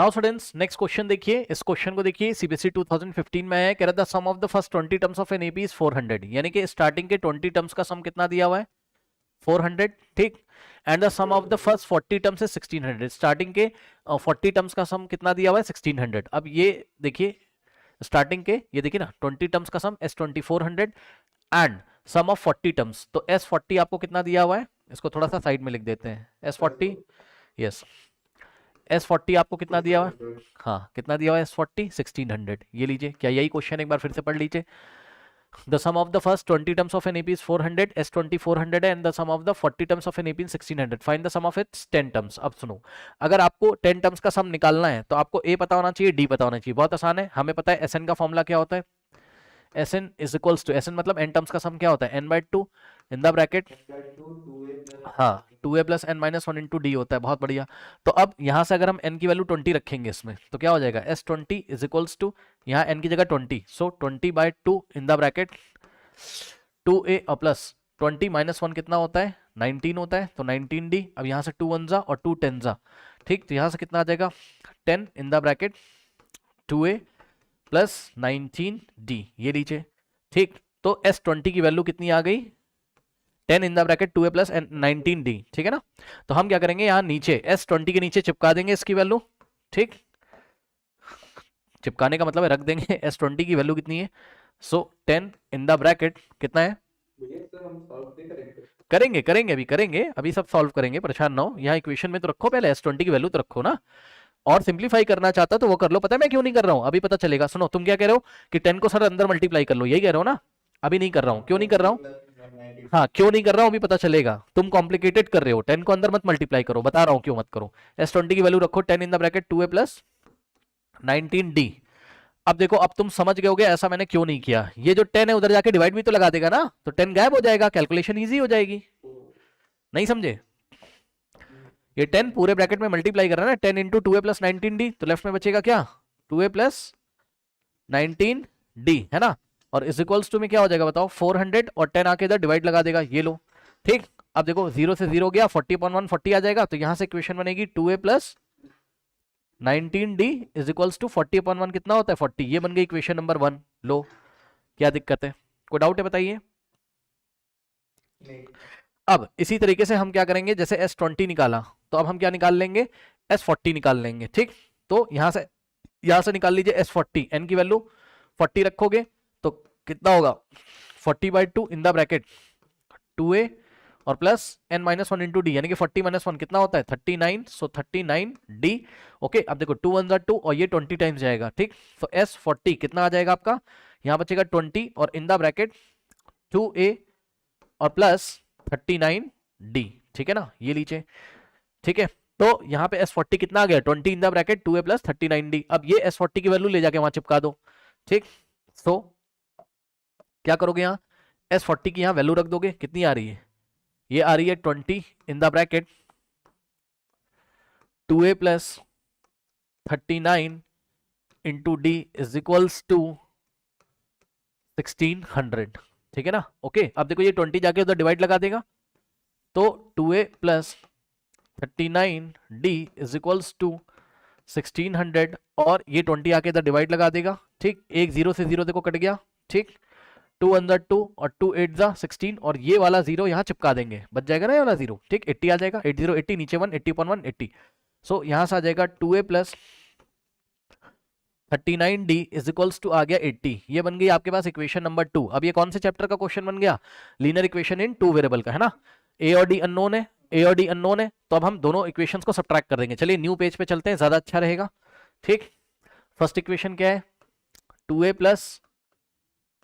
Now students next question देखिए, इस question को देखिए, सीबीएसई 2015 में है, कह रहा था sum of the first 20 terms of an AP is 400, यानी कि स्टार्टिंग के 20 टर्म्स का सम कितना दिया हुआ है 400, ठीक। And the sum of the first 40 terms is 1600, starting के 40 टर्म्स का सम कितना दिया हुआ है 1600। अब ये देखिए स्टार्टिंग के, ये देखिए ना 20 टर्म्स का sum S2400 and sum of 40 terms, तो S40 आपको कितना दिया हुआ है, इसको थोड़ा सा साइड में लिख देते हैं, S40, यस S40 आपको कितना दिया हुआ है, हाँ कितना दिया हुआ है S40 1600, ये लीजिए, क्या यही क्वेश्चन एक बार फिर से पढ़ लीजिए। The sum of the first 20 terms of an AP is 400, S20 400 and the sum of the 40 terms of an AP is 1600. Find the sum of its 10 terms. अब सुनो, अगर आपको 10 terms का सम निकालना है तो आपको A पता होना चाहिए, D पता होना चाहिए, बहुत आसान है, हमें पता है SN का फॉर्मूला क्या होता है, SN is equals to, SN मतलब n terms का सम क्या होता है n/2 इन द ब्रैकेट, हाँ 2a plus n minus 1 into D होता है, बहुत बढ़िया। तो अब यहाँ से अगर हम n की वैल्यू 20 रखेंगे इसमें तो क्या हो जाएगा S20 इज इक्वल्स टू, यहाँ n की जगह 20, सो 20/2 इन द ब्रैकेट 2a और प्लस 20 माइनस 1 कितना होता है 19 होता है, तो 19d, अब यहाँ से 2 1 जा और 2 10 जा, ठीक, तो यहाँ से कितना आ जाएगा 10 इन the bracket 2a plus 19d, ये लीजिए, ठीक। तो S20 की वैल्यू कितनी आ गई 10 इन the bracket 2a plus 19d, ठीक है ना। तो हम क्या करेंगे यहाँ नीचे S20 के नीचे चिपका देंगे इसकी वैल्यू, ठीक, चिपकाने का मतलब है रख देंगे S20 की वैल्यू कितनी है, सो 10 इन द ब्रैकेट कितना है, करेंगे करेंगे अभी करेंगे, अभी सब सॉल्व करेंगे, परेशान ना हो, यहाँ इक्वेशन में तो रखो, पहले S20 की वैल्यू तो रखो ना, और सिंप्लीफाई करना चाहता तो वो कर लो, पता है मैं क्यों नहीं कर रहा हूँ, अभी पता चलेगा। सुनो, तुम क्या कह रहे हो कि 10 को सर अंदर मल्टीप्लाई कर लो, यही कह रहे हो ना, अभी नहीं कर रहा हूँ, क्यों नहीं कर रहा हूँ, हाँ क्यों नहीं कर रहा हूँ अभी पता चलेगा, तुम कॉम्प्लिकेटेड कर रहे हो, 10 को अंदर मत मल्टीप्लाई करो, बता रहा हूँ क्यों मत करो। S20 की वैल्यू रखो 10 इन the bracket 2a plus 19d। अब देखो, अब तुम समझ गए होगे ऐसा मैंने क्यों नहीं किया, ये जो 10 है उधर जाके डिवाइड भी तो लगा देगा ना, तो 10 गायब हो जाएगा, कैलकुलेशन ईजी हो जाएगी, नहीं समझे, ये 10 पूरे ब्रैकेट में मल्टीप्लाई कर रहा है ना, 10 इंटू 2a प्लस 19d, तो लेफ्ट में बचेगा क्या 2a प्लस 19d, है ना, और इज इक्वल्स टू में क्या हो जाएगा बताओ 400, और 10 आके इधर डिवाइड लगा देगा, ये लो, ठीक। अब देखो 0 से 0 गया, 40/1 40 आ जाएगा, तो यहां से इक्वेशन बनेगी 2a plus 19d is equals to 40/1 कितना होता है 40, ये बन गई इक्वेशन नंबर 1। लो, क्या दिक्कत है, कोई डाउट है बताइए। अब इसी तरीके से हम क्या करेंगे, जैसे S20 निकाला तो अब हम क्या निकाल लेंगे S40 निकाल लेंगे, ठीक। तो यहां से निकाल लीजिए S40, n की वैल्यू 40 रखोगे तो कितना होगा 40/2 इन द ब्रैकेट 2a और plus n minus 1 into D, यानी कि 40 माइनस 1 कितना होता है 39, सो 39d। ओके, अब देखो 2 1 जा 2 और ये 20 टाइम्स जाएगा, ठीक। तो S40 कितना आ जाएगा आपका, यहाँ बचेगा 20 और इन द ब्रैकेट 2a और प्लस 39d, ठीक है ना, ये लीजिए, ठीक है। तो यहाँ पे S40 कितना आ गया 20 in the bracket 2a plus 39d, अब ये S40 की वैल्यू ले जाके वहां चिपका दो, ठीक। तो क्या करोगे, यहाँ S40 की यहाँ वैल्यू रख दोगे, कितनी आ रही है, ये आ रही है 20 in the bracket 2a plus 39 into d is equals to 1600, ठीक है ना। ओके, अब देखो ये 20 जाके उधर डिवाइड लगा देगा, तो 2a plus 39d is equals to 1600, और ये 20 आके इधर डिवाइड लगा देगा, ठीक। एक 0 से 0 देखो कट गया, ठीक, 2 अंदर 2 और 2 8 जा 16, और ये वाला 0 यहाँ चिपका देंगे, बच जाएगा ना ये वाला 0, ठीक, 80 आ जाएगा, 80 80 नीचे 1 80/1 80, सो यहाँ से आ जाएगा 2a plus 39d is equals to आ गया 80, ये बन गई आपके पास इक्वेशन नंबर 2। अब ये कौन से चैप्टर का क्वेश्चन बन गया, लीनियर इक्वेशन इन 2 वेरिएबल का, है ना। a और d अननोन है, a और d अननोन है, तो अब हम दोनों इक्वेशंस को सब्ट्रैक्ट कर देंगे। चलिए न्यू पेज पे चलते हैं, ज्यादा अच्छा रहेगा, ठीक। फर्स्ट इक्वेशन क्या है 2a plus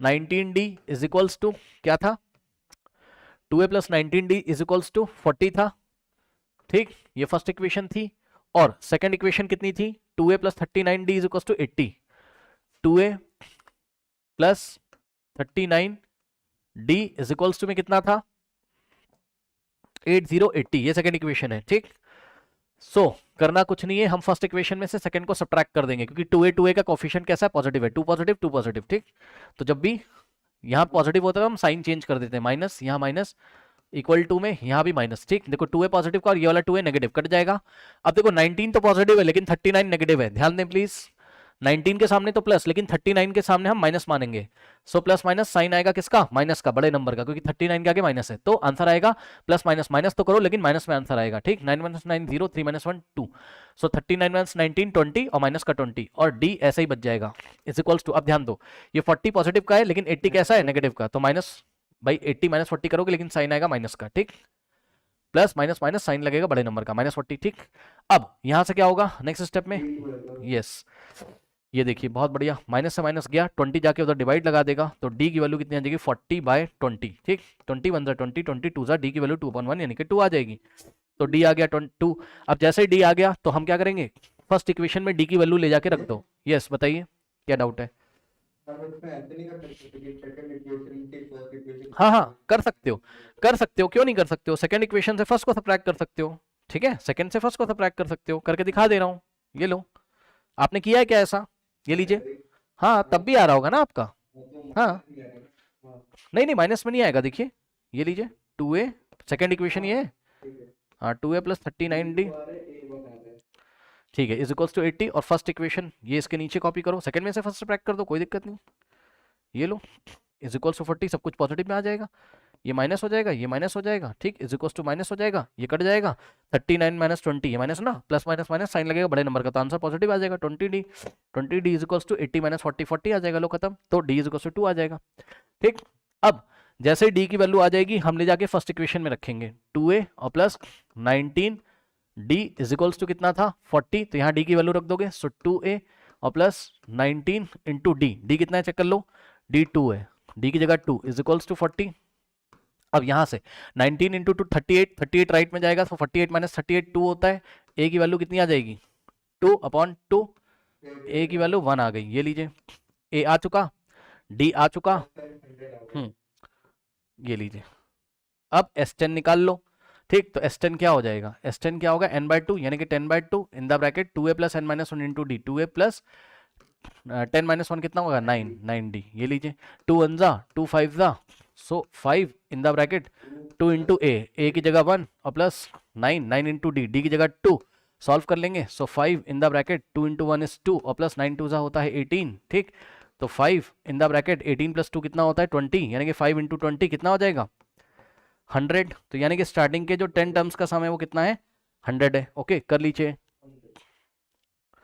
19d is equals to क्या था, 2a plus 19d is equals to 40 था, ठीक, ये फर्स्ट इक्वेशन थी। और सेकंड इक्वेशन कितनी थी 2a plus 39d is equals to 80, 2a plus 39d is equals to में कितना था 8080, ये सेकंड इक्वेशन है, ठीक। सो करना कुछ नहीं है, हम फर्स्ट इक्वेशन में से सेकंड को सब्ट्रैक्ट कर देंगे, क्योंकि 2a का कोफिशिएंट कैसा है पॉजिटिव है, 2 पॉजिटिव 2 पॉजिटिव, ठीक। तो जब भी यहाँ पॉजिटिव होता है हम साइन चेंज कर देते हैं, माइनस यहाँ माइनस इक्वल टू में यहाँ भी माइनस, ठीक। देखो 2a पॉजिटिव का और ये वाला 2a नेगेटिव कट जाएगा। अब देखो 19 तो पॉजिटिव है लेकिन 39 नेगेटिव है, ध्यान दें प्लीज। 19 के सामने तो प्लस, लेकिन 39 के सामने हम माइनस मानेंगे। सो प्लस माइनस साइन आएगा किसका, माइनस का, बड़े नंबर का, क्योंकि 39 के आगे माइनस है। तो आंसर आएगा प्लस माइनस, माइनस तो करो लेकिन माइनस में आंसर आएगा, ठीक। 9 - 9 0, 3 - 1 2। सो 39 - 19 20 और माइनस का 20 और डी ऐसे ही बच जाएगा इज इक्वल्स टू। अब ध्यान दो ये 40 पॉजिटिव का है लेकिन 80 कैसा है, नेगेटिव का, तो माइनस भाई 80 - 40 करोगे लेकिन साइन आएगा माइनस का, ठीक। प्लस माइनस माइनस साइन लगेगा बड़े नंबर का, -40, ठीक। अब यहां से क्या होगा नेक्स्ट स्टेप में, यस ये देखिए बहुत बढ़िया, माइनस से माइनस गया, 20 जाके उधर डिवाइड लगा देगा, तो डी की वैल्यू कितनी आ जाएगी 40/20, ठीक। 20 1 20, 20 2 डी की वैल्यू 2/1 यानी कि 2 आ जाएगी। तो डी आ गया 2। अब जैसे ही डी आ गया तो हम क्या करेंगे, फर्स्ट इक्वेशन में डी की वैल्यू ले जाके रख दो। यस बताइए क्या डाउट है। हाँ हाँ कर सकते हो, कर सकते हो, क्यों नहीं कर सकते हो। सेकंड इक्वेशन से फर्स्ट को सब्ट्रैक्ट कर सकते हो, ठीक है। सेकंड से फर्स्ट को सब्ट्रैक्ट कर सकते हो, करके दिखा दे रहा हूँ। ये लो, आपने किया है क्या ऐसा, ये लीजिए। हाँ तब भी आ रहा होगा ना आपका। हाँ नहीं नहीं माइनस में नहीं आएगा, देखिए ये लीजिए 2a, सेकंड इक्वेशन ये है, हाँ 2a + 39d, ठीक है, इज इक्वल्स टू 80। और फर्स्ट इक्वेशन ये इसके नीचे कॉपी करो, सेकंड में से फर्स्ट सब्ट्रैक्ट कर दो, कोई दिक्कत नहीं। ये लो इज इक्वल्स टू 40, सब कुछ पॉजिटिव में आ जाएगा, ये माइनस हो जाएगा, ये माइनस हो जाएगा, ठीक। इज इक्वल्स टू माइनस हो जाएगा, ये कट जाएगा, 39 - 20 ये माइनस ना, प्लस माइनस माइनस साइन लगेगा बड़े नंबर का, तो आंसर पॉजिटिव आ जाएगा 20d। 20d is equals to 80 - 40 40 आ जाएगा, लो खत्म। तो d इज इक्वल्स टू 2 आ जाएगा, ठीक। अब जैसे डी की वैल्यू आ जाएगी हम ले जाके फर्स्ट इक्वेशन में रखेंगे, 2a और plus 19 d is equals to कितना था 40, तो यहाँ डी की वैल्यू रख दोगे। सो 2a और प्लस 19 इंटू डी कितना है चेक कर लो, डी 2 है, डी की जगह 2 इज इक्वल्स टू 40। अब यहां से 19 इंटू 2 38 राइट में जाएगा, तो 48 - 38 2 होता है। ए की वैल्यू कितनी आ जाएगी 2/2, ए की वैल्यू 1 आ गई, ये लीजिए ए आ चुका, डी आ चुका, ये लीजिए। अब S10 निकाल लो, ठीक। तो S10 क्या हो जाएगा, S10 क्या होगा n/2 यानी कि 10/2 इन the bracket 2a + n - 1 into D, 2a + 10 - 1 कितना होगा 9d, ये लीजिए 2 1 जा 2 5 जा, सो 5 इन द ब्रैकेट 2 इंटू ए की जगह 1 और प्लस 9 इंटू डी की जगह 2, सॉल्व कर लेंगे। सो 5 इन द ब्रैकेट 2 इंटू 1 इज 2 और प्लस 9 2 जा होता है 18, ठीक। तो 5 इन द ब्रैकेट 18 + 2 कितना होता है 20, यानी कि 5 इंटू 20 कितना हो जाएगा 100। तो यानी कि स्टार्टिंग के जो 10 टर्म्स का सम है वो कितना है 100 है। ओके कर लीजिए।